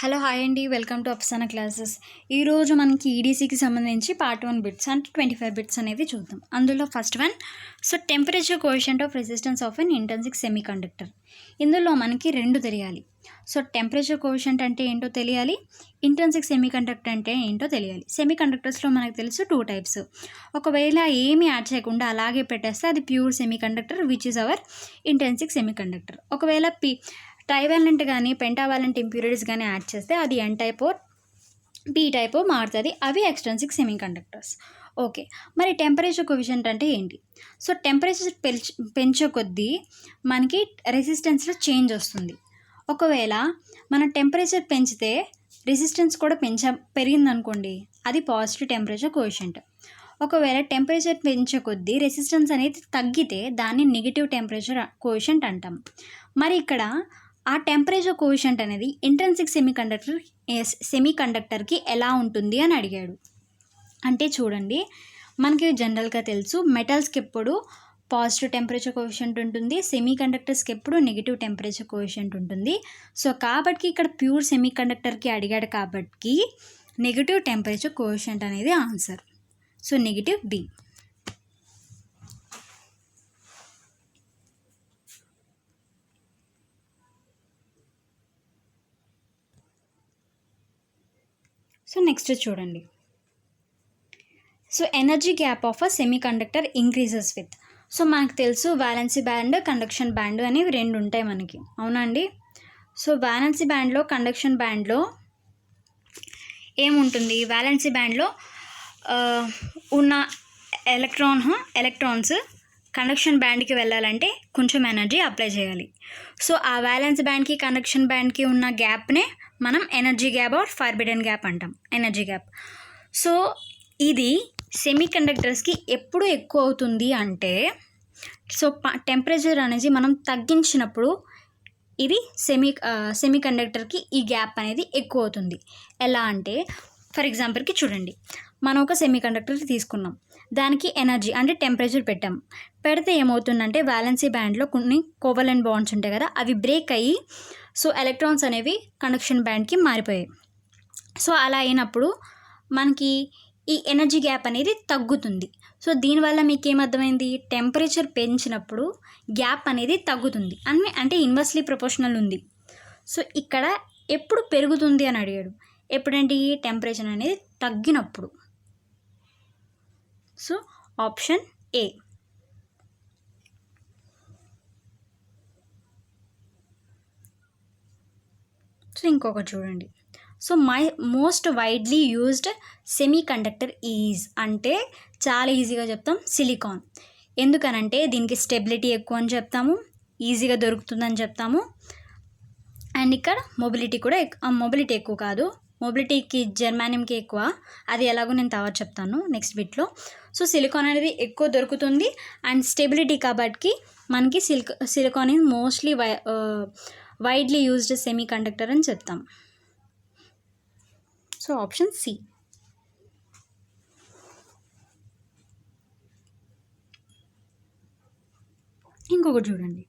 Hello hi అండి, welcome to అప్సనా classes. ఈరోజు మనకి ఈడీసీకి సంబంధించి పార్ట్ 1 బిట్స్ అంటే 25 బిట్స్ అనేది చూద్దాం. అందులో first one, temperature coefficient of resistance of an intrinsic semiconductor. ఇందులో మనకి రెండు తెలియాలి. టెంపరేచర్ కోఎఫిషియంట్ అంటే ఏంటో తెలియాలి, ఇంట్రిన్సిక్ సెమీ కండక్టర్ అంటే ఏంటో తెలియాలి. సెమీ కండక్టర్స్లో మనకు తెలుసు 2 టైప్స్. ఒకవేళ ఏమీ యాడ్ చేయకుండా అలాగే పెట్టేస్తే అది pure semi conductor which is our intrinsic semi conductor. ఒకవేళ ట్రైవాలెంట్ కానీ పెంటావాలెంట్ ఇంప్యూరిటీస్ కానీ యాడ్ చేస్తే అది ఎన్ టైప్ పీ టైప్ మారుతుంది. అవి ఎక్స్ట్రిన్సిక్ సెమీ కండక్టర్స్. ఓకే, మరి టెంపరేచర్ కోఎఫిషియంట్ అంటే ఏంటి? టెంపరేచర్ పెంచే కొద్దీ మనకి రెసిస్టెన్స్లో చేంజ్ వస్తుంది. ఒకవేళ మనం టెంపరేచర్ పెంచితే రెసిస్టెన్స్ కూడా పెరిగిందనుకోండి, అది పాజిటివ్ టెంపరేచర్ కోఎఫిషియంట్. ఒకవేళ టెంపరేచర్ పెంచే కొద్దీ రెసిస్టెన్స్ అనేది తగ్గితే దాన్ని నెగిటివ్ టెంపరేచర్ కోఎఫిషియంట్ అంటాం. మరి ఇక్కడ ఆ టెంపరేచర్ కోఎఫిషియంట్ అనేది ఇంట్రిన్సిక్ సెమీ కండక్టర్కి ఎలా ఉంటుంది అని అడిగాడు. అంటే చూడండి, మనకి జనరల్గా తెలుసు మెటల్స్కి ఎప్పుడు పాజిటివ్ టెంపరేచర్ కోఎఫిషియంట్ ఉంటుంది, సెమీ కండక్టర్స్కి ఎప్పుడు నెగిటివ్ టెంపరేచర్ కోఎఫిషియంట్ ఉంటుంది. కాబట్టి ఇక్కడ ప్యూర్ సెమీ కండక్టర్కి అడిగాడు కాబట్టి నెగిటివ్ టెంపరేచర్ కోఎఫిషియంట్ అనేది ఆన్సర్. Negative B. నెక్స్ట్ చూడండి, energy gap of a semiconductor increases with. మనకు తెలుసు వ్యాలెన్సీ బ్యాండ్, కండక్షన్ బ్యాండ్ అనేవి రెండు ఉంటాయి మనకి, అవునండి. వ్యాలెన్సీ బ్యాండ్లో, కండక్షన్ బ్యాండ్లో ఏముంటుంది? వ్యాలెన్సీ బ్యాండ్లో ఉన్న ఎలక్ట్రాన్స్ కండక్షన్ బ్యాండ్కి వెళ్ళాలంటే కొంచెం ఎనర్జీ అప్లై చేయాలి. ఆ వ్యాలెన్స్ బ్యాండ్కి కండక్షన్ బ్యాండ్కి ఉన్న గ్యాప్నే మనం energy gap are forbidden gap అంటాం, ఎనర్జీ గ్యాప్. ఇది సెమీ కండక్టర్స్కి ఎప్పుడు ఎక్కువ అవుతుంది అంటే టెంపరేచర్ అనేది మనం తగ్గించినప్పుడు ఇది సెమీ కండక్టర్కి ఈ గ్యాప్ అనేది ఎక్కువ అవుతుంది. ఎలా అంటే ఫర్ ఎగ్జాంపుల్కి చూడండి, మనం ఒక సెమీ కండక్టర్ తీసుకున్నాం, దానికి ఎనర్జీ అంటే టెంపరేచర్ పెడితే ఏమవుతుందంటే వ్యాలెన్సీ బ్యాండ్లో కొన్ని కోవలెంట్ బాండ్స్ ఉంటాయి కదా, అవి బ్రేక్ అయ్యి ఎలక్ట్రాన్స్ అనేవి కండక్షన్ బ్యాండ్కి మారిపోయాయి. అలా అయినప్పుడు మనకి ఈ ఎనర్జీ గ్యాప్ అనేది తగ్గుతుంది. దీనివల్ల మీకు ఏమర్థమైంది? టెంపరేచర్ పెంచినప్పుడు గ్యాప్ అనేది తగ్గుతుంది అంటే ఇన్వర్స్లీ ప్రపోర్షనల్ ఉంది. ఇక్కడ ఎప్పుడు పెరుగుతుంది అని అడిగాడు. ఎప్పుడంటే ఈ టెంపరేచర్ అనేది తగ్గినప్పుడు. Option A. ఇంకొకటి చూడండి, my most widely used semiconductor is అంటే చాలా ఈజీగా చెప్తాం సిలికాన్. ఎందుకనంటే దీనికి స్టెబిలిటీ ఎక్కువ అని చెప్తాము, ఈజీగా దొరుకుతుందని చెప్తాము, అండ్ ఇక్కడ మొబిలిటీ ఎక్కువ కాదు, మొబిలిటీకి జర్మానియంకి ఎక్కువ. అది ఎలాగో నేను తర్వాత చెప్తాను నెక్స్ట్ బిట్లో. సిలికాన్ అనేది ఎక్కువ దొరుకుతుంది అండ్ స్టెబిలిటీ కాబట్టి మనకి silicon is mostly widely used semiconductor అని చెప్తాం. Option C. ఇంకొకటి చూడండి,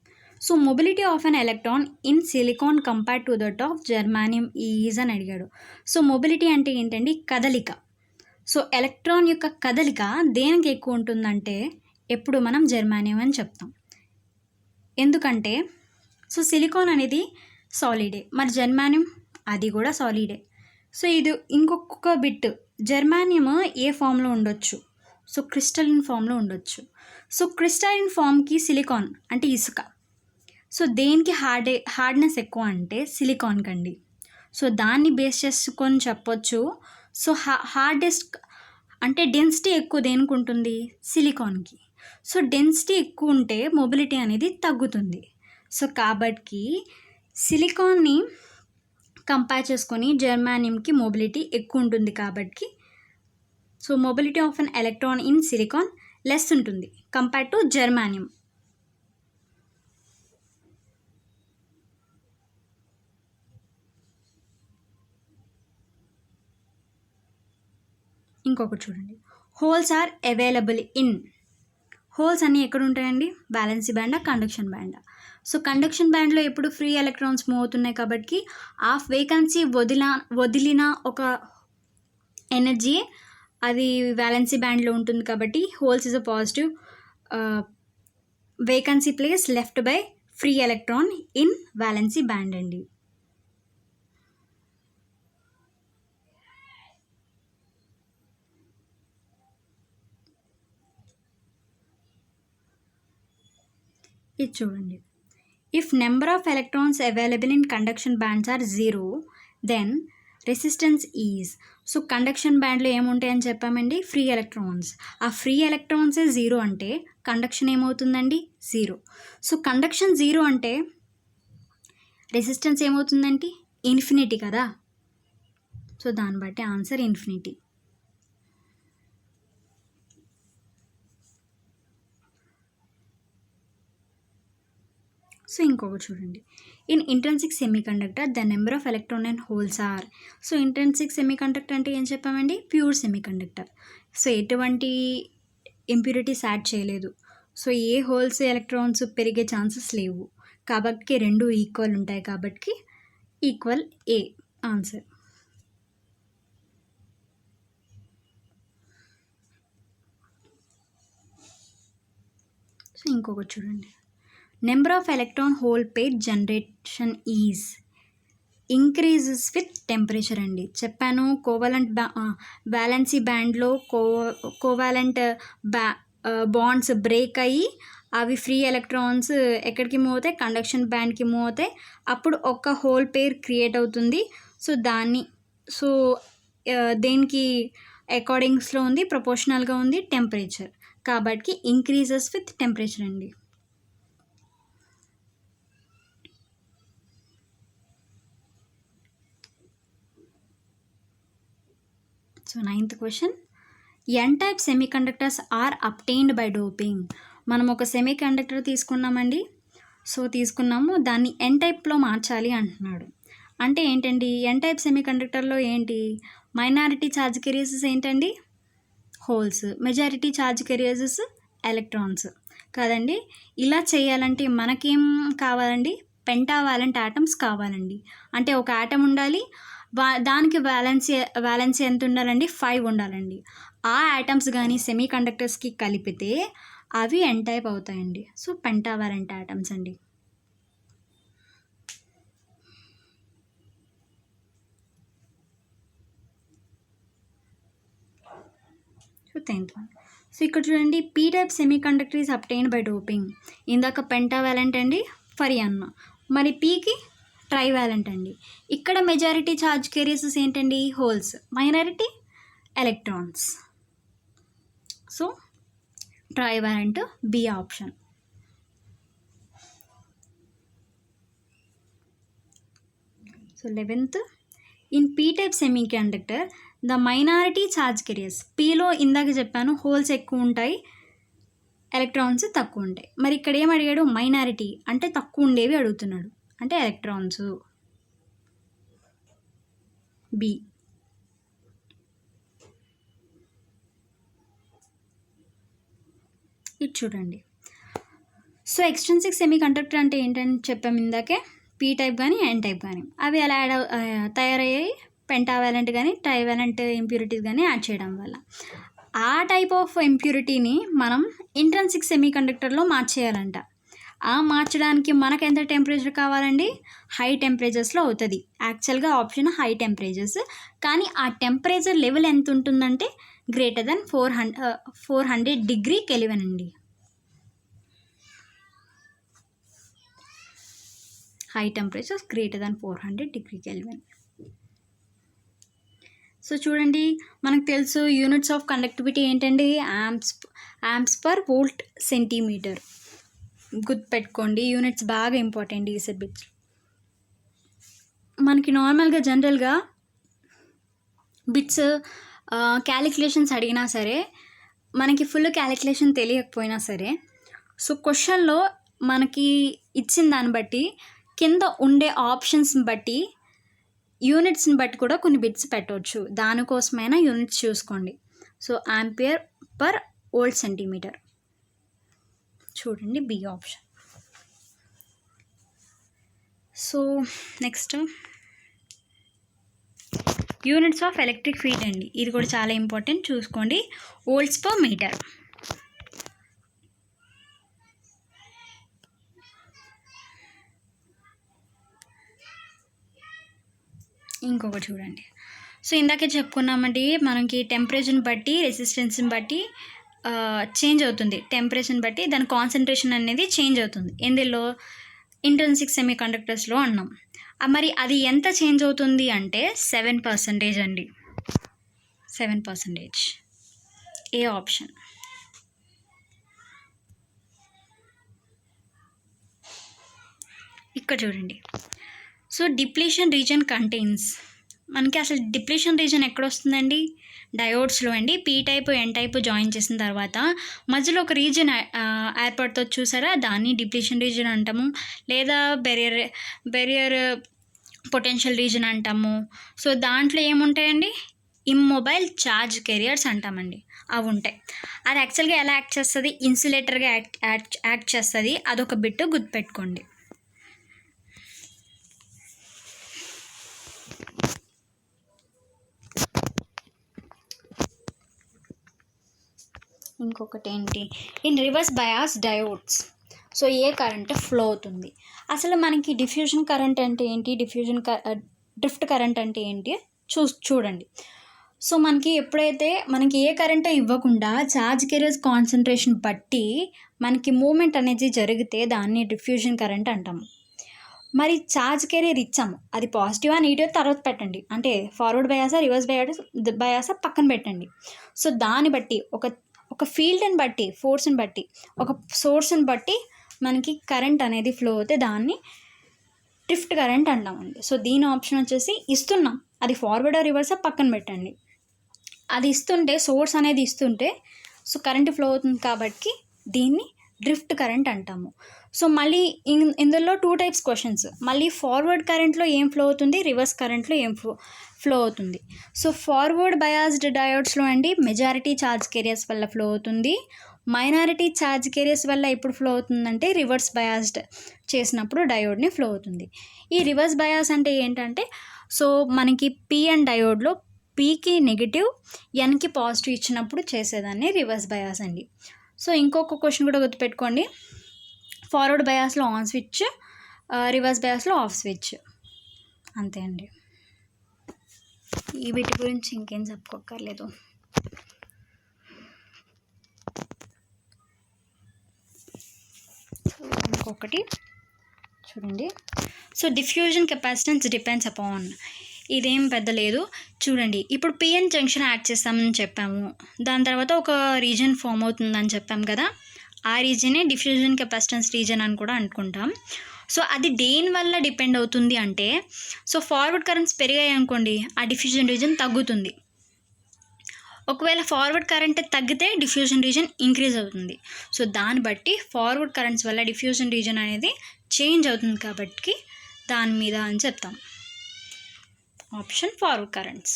mobility of an electron in silicon compared to that of germanium is అని అడిగాడు. మొబిలిటీ అంటే ఏంటండి? కదలిక. ఎలక్ట్రాన్ యొక్క కదలిక దేనికి ఎక్కువ ఉంటుందంటే ఎప్పుడు మనం జర్మానియం అని చెప్తాం. ఎందుకంటే సిలికాన్ అనేది సాలిడే, మరి జర్మానియం అది కూడా సాలిడే. ఇది ఇంకొక బిట్, జర్మానియం ఏ ఫామ్లో ఉండొచ్చు? క్రిస్టలిన్ ఫామ్లో ఉండొచ్చు. క్రిస్టలిన్ ఫామ్కి సిలికాన్ అంటే ఇసుక. దేనికి హార్డ్నెస్ ఎక్కువ అంటే సిలికాన్ కండి. దాన్ని బేస్ చేసుకొని చెప్పొచ్చు. హార్డెస్ట్ అంటే డెన్సిటీ ఎక్కువ దేనికి ఉంటుంది? సిలికాన్కి. డెన్సిటీ ఎక్కువ ఉంటే మొబిలిటీ అనేది తగ్గుతుంది. కాబట్టి సిలికాన్ని కంపేర్ చేసుకొని జర్మానియంకి మొబిలిటీ ఎక్కువ ఉంటుంది కాబట్టి mobility of an electron in silicon less ఉంటుంది కంపేర్ టు జర్మానియం. ఇంకొకటి చూడండి, holes are available in. Holes అన్నీ ఎక్కడ ఉంటాయండి? బ్యాలెన్సీ బ్యాండా, కండక్షన్ బ్యాండా? సో కండక్షన్ బ్యాండ్లో ఎప్పుడు ఫ్రీ ఎలక్ట్రాన్స్ మూవ్ అవుతున్నాయి కాబట్టి ఆ వేకెన్సీ వదిలిన ఒక ఎనర్జీ అది వ్యాలెన్సీ బ్యాండ్లో ఉంటుంది కాబట్టి holes is a positive vacancy place left by free electron in valency band అండి. ఇది చూడండి, if number of electrons available in conduction bands are 0 then resistance is. So conduction బ్యాండ్లో ఏముంటాయని చెప్పామండి, ఫ్రీ ఎలక్ట్రాన్స్. ఆ ఫ్రీ ఎలక్ట్రాన్సే 0 అంటే కండక్షన్ ఏమవుతుందండి, 0. సో కండక్షన్ 0 అంటే రెసిస్టెన్స్ ఏమవుతుందండి, ఇన్ఫినిటీ కదా. సో దాన్ని బట్టి ఆన్సర్ ఇన్ఫినిటీ. సో ఇంకొకటి చూడండి, in intrinsic semiconductor the number of electron and holes are. So intrinsic semiconductor అంటే ఏం చెప్పామండి, ప్యూర్ సెమీ కండక్టర్. సో ఎటువంటి ఇంప్యూరిటీస్ యాడ్ చేయలేదు. సో ఏ హోల్స్ ఎలక్ట్రాన్స్ పెరిగే ఛాన్సెస్ లేవు కాబట్టి రెండు ఈక్వల్ ఉంటాయి కాబట్టి ఈక్వల్ ఏ ఆన్సర్. సో ఇంకొకటి చూడండి, number of electron hole pair generation is increases with temperature అండి. చెప్పాను కోవాలెంట్ వ్యాలెన్సీ బ్యాండ్లో కోవాలెంట్ బాండ్స్ బ్రేక్ అయ్యి అవి ఫ్రీ ఎలక్ట్రాన్స్ ఎక్కడికి మూవ్ అవుతాయి, కండక్షన్ బ్యాండ్కి మూవ్ అవుతాయి. అప్పుడు ఒక హోల్ పెయిర్ క్రియేట్ అవుతుంది. సో దాన్ని దేనికి అకార్డింగ్స్లో ఉంది, ప్రపోర్షనల్గా ఉంది టెంపరేచర్ కాబట్టి ఇంక్రీజెస్ విత్ టెంపరేచర్ అండి. So 9th question, N type semiconductor are obtained by doping. మనం ఒక సెమీ కండక్టర్ తీసుకున్నామండి. సో తీసుకున్నాము, దాన్ని ఎన్ టైప్లో మార్చాలి అంటున్నాడు. అంటే ఏంటండి, ఎన్ టైప్ సెమీ కండక్టర్లో ఏంటి, మైనారిటీ ఛార్జ్ కెరియర్స్ ఏంటండి, holes, majority charge careers electrons కదండి. ఇలా చేయాలంటే మనకేం కావాలండి, పెంటావాలెంట్ ఆటమ్స్ కావాలండి. అంటే ఒక ఆటమ్ ఉండాలి, దానికి వ్యాలెన్సీ ఎంత ఉండాలండి, 5 ఉండాలండి. ఆ ఆటమ్స్ కానీ సెమీ కండక్టర్స్కి కలిపితే అవి ఎన్ టైప్ అవుతాయండి. సో పెంటావాలెంట్ ఆటమ్స్ అండి. So 10th one. సో ఇక్కడ చూడండి, P type semiconductor is obtained by doping. ఇందాక పెంటావాలెంట్ అండి ఫర్ అన్న, మరి పీకి ట్రైవాలెంట్ అండి. ఇక్కడ మెజారిటీ ఛార్జ్ కెరియర్స్ ఏంటండి, holes, minority electrons. So trivalent B option. So 11th, in P type semiconductor the minority charge carriers. పీలో ఇందాక చెప్పాను హోల్స్ ఎక్కువ ఉంటాయి, ఎలక్ట్రాన్స్ తక్కువ ఉంటాయి. మరి ఇక్కడ ఏం అడిగాడు, మైనారిటీ అంటే తక్కువ ఉండేవి అడుగుతున్నాడు, అంటే ఎలక్ట్రాన్స్ బి. ఇది చూడండి, సో ఎక్స్ట్రిన్సిక్ సెమీ కండక్టర్ అంటే ఏంటని చెప్పాము ఇందాకే, పీ టైప్ కానీ ఎన్ టైప్ కానీ అవి అలా తయారయ్యాయి పెంటావాలెంట్ కానీ ట్రైవాలెంట్ ఇంప్యూరిటీస్ కానీ యాడ్ చేయడం వల్ల. ఆ టైప్ ఆఫ్ ఇంప్యూరిటీని మనం ఇంట్రిన్సిక్ సెమీ కండక్టర్లో మార్చేయాలంట. ఆ మార్చడానికి మనకు ఎంత టెంపరేచర్ కావాలండి, హై టెంపరేచర్స్లో అవుతుంది. యాక్చువల్గా ఆప్షన్ హై టెంపరేచర్స్, కానీ ఆ టెంపరేచర్ లెవెల్ ఎంత ఉంటుందంటే గ్రేటర్ దెన్ 400 డిగ్రీ కెల్విన్ అండి. High temperatures greater than 400 degree kelvin. So చూడండి, మనకు తెలుసు యూనిట్స్ ఆఫ్ కండక్టివిటీ ఏంటండి, యాంప్స్ పర్ వోల్ట్ సెంటీమీటర్. గుర్తుపెట్టుకోండి, యూనిట్స్ బాగా ఇంపార్టెంట్ ఈ సబ్జెక్ట్స్. మనకి నార్మల్గా జనరల్గా బిట్స్ క్యాలిక్యులేషన్స్ అడిగినా సరే, మనకి ఫుల్ క్యాలిక్యులేషన్ తెలియకపోయినా సరే, సో క్వశ్చన్లో మనకి ఇచ్చిన దాన్ని బట్టి కింద ఉండే ఆప్షన్స్ని బట్టి యూనిట్స్ని బట్టి కూడా కొన్ని బిట్స్ పెట్టవచ్చు. దానికోసమైనా యూనిట్స్ చూసుకోండి. So ampere per volt centimetre చూడండి, B option. So next units of electric field అండి, ఇది కూడా చాలా ఇంపార్టెంట్, చూసుకోండి. Volts per metre. ఇంకొకటి చూడండి. సో ఇందాకే చెప్పుకున్నామండి, మనకి టెంపరేచర్ని బట్టి రెసిస్టెన్స్ని బట్టి చేంజ్ అవుతుంది. టెంపరేచర్ని బట్టి దాని కాన్సన్ట్రేషన్ అనేది చేంజ్ అవుతుంది. ఎందులో? ఇంట్రిన్సిక్ సెమీ కండక్టర్స్లో అన్నాం. మరి అది ఎంత చేంజ్ అవుతుంది అంటే 7% అండి. 7%. ఏ ఆప్షన్. ఇక్కడ చూడండి. సో డిప్లీషన్ రీజన్ కంటైన్స్, మనకి అసలు డిప్లీషన్ రీజన్ ఎక్కడ వస్తుందండి? డయోడ్స్లో అండి. P type N type join చేసిన తర్వాత మధ్యలో ఒక రీజన్ ఏర్పడుతుంది చూసారా, దాన్ని డిప్లీషన్ రీజన్ అంటాము. లేదా బెరియర్ పొటెన్షియల్ రీజన్ అంటాము. సో దాంట్లో ఏముంటాయండి? ఇమ్మొబైల్ ఛార్జ్ కెరియర్స్ అంటామండి, అవి ఉంటాయి. అది యాక్చువల్గా ఎలా యాక్ట్ చేస్తుంది? ఇన్సులేటర్గా యాక్ట్ చేస్తుంది. అదొక బిట్ గుర్తుపెట్టుకోండి. ఇంకొకటి ఏంటి? In reverse bias diodes, so A current flow అవుతుంది? అసలు మనకి డిఫ్యూజన్ కరెంట్ అంటే ఏంటి, డ్రిఫ్ట్ కరెంట్ అంటే ఏంటి చూడండి. సో మనకి ఎప్పుడైతే మనకి ఏ కరెంట్ ఇవ్వకుండా ఛార్జ్ కెరియర్స్ కాన్సన్ట్రేషన్ బట్టి మనకి మూమెంట్ అనేది జరిగితే దాన్ని డిఫ్యూజన్ కరెంట్ అంటాము. మరి ఛార్జ్ కెరియర్ ఇచ్చాము, అది పాజిటివ్ నెగిటివ్ తర్వాత పెట్టండి, అంటే ఫార్వర్డ్ బయాసా రివర్స్ బయాసా పక్కన పెట్టండి. సో దాన్ని బట్టి ఒక ఫీల్డ్ని బట్టి, ఫోర్స్ని బట్టి, ఒక సోర్స్ని బట్టి మనకి కరెంట్ అనేది ఫ్లో అవుతే దాన్ని డ్రిఫ్ట్ కరెంట్ అంటామండి. సో దీని ఆప్షన్ వచ్చేసి ఇస్తున్నాం, అది ఫార్వర్డ్ రివర్స్ పక్కన పెట్టండి. అది ఇస్తుంటే, సోర్స్ అనేది ఇస్తుంటే సో కరెంట్ ఫ్లో అవుతుంది కాబట్టి దీన్ని డ్రిఫ్ట్ కరెంట్ అంటాము. సో మళ్ళీ ఇందులో 2 టైప్స్ క్వశ్చన్స్. మళ్ళీ ఫార్వర్డ్ కరెంట్లో ఏం ఫ్లో అవుతుంది, రివర్స్ కరెంట్లో ఏం ఫ్లో అవుతుంది. సో ఫార్వర్డ్ బయాస్డ్ డయోడ్స్లో అండి మెజారిటీ ఛార్జ్ కెరియర్స్ వల్ల ఫ్లో అవుతుంది. మైనారిటీ ఛార్జ్ కెరియర్స్ వల్ల ఎప్పుడు ఫ్లో అవుతుందంటే రివర్స్ బయాస్డ్ చేసినప్పుడు డయోడ్ని ఫ్లో అవుతుంది. ఈ రివర్స్ బయాస్ అంటే ఏంటంటే, సో మనకి పిఎన్ డయోడ్లో పీకి నెగిటివ్, ఎన్కి పాజిటివ్ ఇచ్చినప్పుడు చేసేదాన్ని రివర్స్ బయాస్ అండి. సో ఇంకొక క్వశ్చన్ కూడా గుర్తుపెట్టుకోండి, ఫార్వర్డ్ బయాస్లో ఆన్ స్విచ్, రివర్స్ బయాస్లో ఆఫ్ స్విచ్, అంతే అండి. ఈ వీటి గురించి ఇంకేం చెప్పుకోక్కర్లేదు. ఇంకొకటి చూడండి. So diffusion capacitance depends upon, ఇదేం పెద్ద లేదు చూడండి. ఇప్పుడు పిఎన్ జంక్షన్ యాడ్ చేస్తామని చెప్పాము, దాని తర్వాత ఒక రీజన్ ఫామ్ అవుతుందని చెప్పాము కదా, ఆ రీజనే డిఫ్యూజన్ కెపాసిటెన్స్ రీజన్ అని కూడా అనుకుంటాం. సో అది దేని వల్ల డిపెండ్ అవుతుంది అంటే, సో ఫార్వర్డ్ కరెంట్స్ పెరిగాయి అనుకోండి, ఆ డిఫ్యూజన్ రీజన్ తగ్గుతుంది. ఒకవేళ ఫార్వర్డ్ కరెంట్ తగ్గితే డిఫ్యూజన్ రీజన్ ఇంక్రీజ్ అవుతుంది. సో దాన్ని బట్టి ఫార్వర్డ్ కరెంట్స్ వల్ల డిఫ్యూజన్ రీజన్ అనేది చేంజ్ అవుతుంది కాబట్టి దాని మీద అని చెప్తాం. Option forward currents.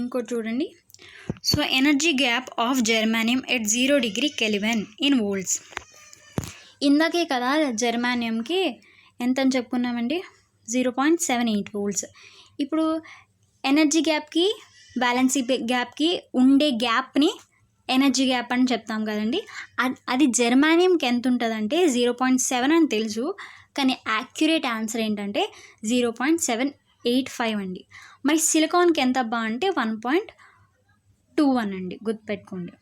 ఇంకోటి చూడండి. So energy gap of germanium at 0 degree Kelvin in volts. ఇందాకే కదా జెర్మానియంకి ఎంత అని చెప్పుకున్నామండి, 0.78 volts. ఇప్పుడు ఎనర్జీ గ్యాప్కి బ్యాలెన్సీ గ్యాప్కి ఉండే గ్యాప్ని ఎనర్జీ గ్యాప్ అని చెప్తాం కదండి. అది జెర్మానియంకి ఎంత ఉంటుందంటే 0.7 అని తెలుసు, కానీ యాక్యురేట్ ఆన్సర్ ఏంటంటే 0.785 అండి. మరి సిలికాన్కి ఎంత అబ్బా అంటే 1.21 అండి, గుర్తుపెట్టుకోండి.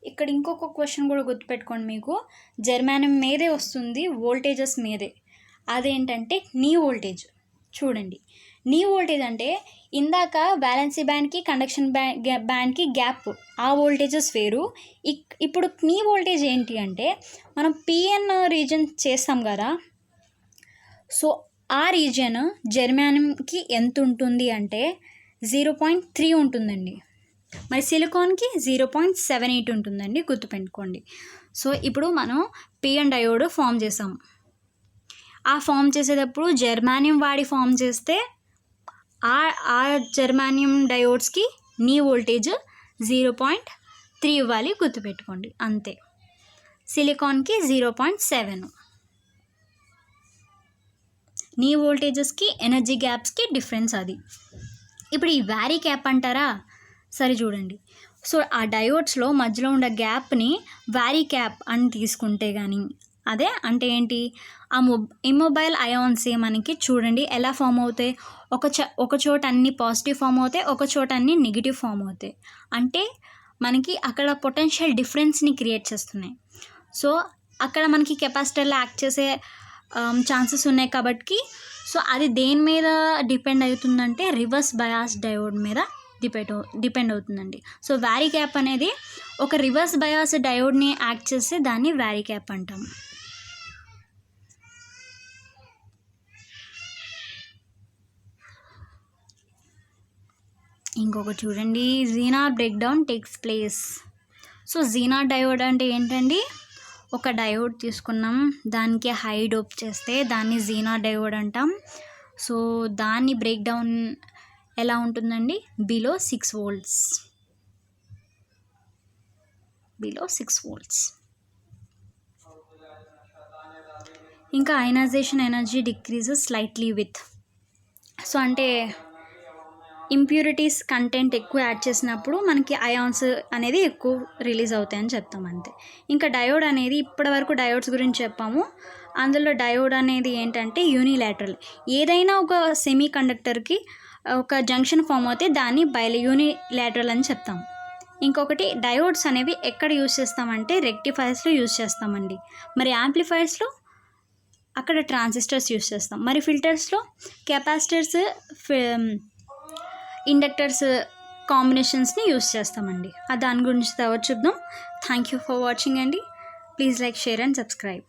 ఇక్కడ ఇంకొక క్వశ్చన్ కూడా గుర్తుపెట్టుకోండి, మీకు జెర్మానియం మీదే వస్తుంది, వోల్టేజెస్ మీదే. అదేంటంటే నీ వోల్టేజ్. చూడండి, నీ వోల్టేజ్ అంటే ఇందాక బ్యాలెన్సీ బ్యాండ్కి కండక్షన్ బ్యాండ్కి గ్యాప్, ఆ వోల్టేజెస్ వేరు. ఇప్పుడు నీ వోల్టేజ్ ఏంటి అంటే, మనం పిఎన్ రీజన్ చేస్తాం కదా, సో ఆ రీజన్ జెర్మానియంకి ఎంత ఉంటుంది అంటే 0.3 ఉంటుందండి. మరి సిలికాన్కి 0.78 ఉంటుందండి, గుర్తుపెట్టుకోండి. సో ఇప్పుడు మనం పిఎన్ డయోడ్ ఫామ్ చేసాం. ఆ ఫామ్ చేసేటప్పుడు జెర్మానియం వాడి ఫామ్ చేస్తే ఆ జెర్మానియం డయోడ్స్కి నీ వోల్టేజ్ 0.3 3 ఇవ్వాలి, గుర్తుపెట్టుకోండి అంతే. సిలికాన్కి 0.7. నీ వోల్టేజెస్కి ఎనర్జీ గ్యాప్స్కి డిఫరెన్స్ అది. ఇప్పుడు ఈ వ్యారీ గ్యాప్ అంటారా, సరే చూడండి. సో ఆ డయోడ్స్లో మధ్యలో ఉన్న గ్యాప్ని వ్యారీ గ్యాప్ అని తీసుకుంటే కానీ, అదే అంటే ఏంటి, ఆ ఇమ్మొబైల్ అయాన్స్ మనకి చూడండి ఎలా ఫామ్ అవుతాయి, ఒక చోట అన్ని పాజిటివ్ ఫామ్ అవుతాయి, ఒక చోట అన్ని నెగిటివ్ ఫామ్ అవుతాయి. అంటే మనకి అక్కడ పొటెన్షియల్ డిఫరెన్స్ని క్రియేట్ చేస్తున్నాయి. సో అక్కడ మనకి కెపాసిటర్లో యాక్ట్ చేసే ఛాన్సెస్ ఉన్నాయి కాబట్టి, సో అది దేని మీద డిపెండ్ అవుతుందంటే రివర్స్ బయాస్ డయోడ్ మీద డిపెండ్ అవుతుందండి. సో వ్యారీ గ్యాప్ అనేది ఒక రివర్స్ బయాస్ డయోడ్ని యాక్ట్ చేస్తే దాన్ని వ్యారీ గ్యాప్ అంటాం. ఇంకొకటి చూడండి, Zener break down takes place. So Zener diode అంటే ఏంటండి, ఒక డయోడ్ తీసుకున్నాం, దానికి హై డోప్ చేస్తే దాన్ని జీనార్ డయోడ్ అంటాం. సో దాన్ని బ్రేక్ డౌన్ ఎలా ఉంటుందండి, బిలో 6 volts. ఇంకా ionisation energy decreases slightly with. So అంటే ఇంప్యూరిటీస్ కంటెంట్ ఎక్కువ యాడ్ చేసినప్పుడు మనకి అయాన్స్ అనేది ఎక్కువ రిలీజ్ అవుతాయని చెప్తాం అంతే. ఇంకా డయోడ్ అనేది ఇప్పటివరకు డయోడ్స్ గురించి చెప్పాము. అందులో డయోడ్ అనేది ఏంటంటే యూనిలాటరల్. ఏదైనా ఒక సెమీ కండక్టర్కి ఒక జంక్షన్ ఫామ్ అవుతే దాన్ని యూనిలాటరల్ అని చెప్తాం. ఇంకొకటి డయోడ్స్ అనేవి ఎక్కడ యూజ్ చేస్తామంటే రెక్టిఫైర్స్లో యూజ్ చేస్తామండి. మరి యాంప్లిఫైర్స్లో అక్కడ ట్రాన్సిస్టర్స్ యూజ్ చేస్తాం. మరి ఫిల్టర్స్లో కెపాసిటర్స్, ఇండక్టర్స్ కాంబినేషన్స్ని యూజ్ చేస్తామండి. దాని గురించి తర్వాత చూద్దాం. థ్యాంక్ యూ ఫర్ వాచింగ్ అండి. Please like, share and subscribe.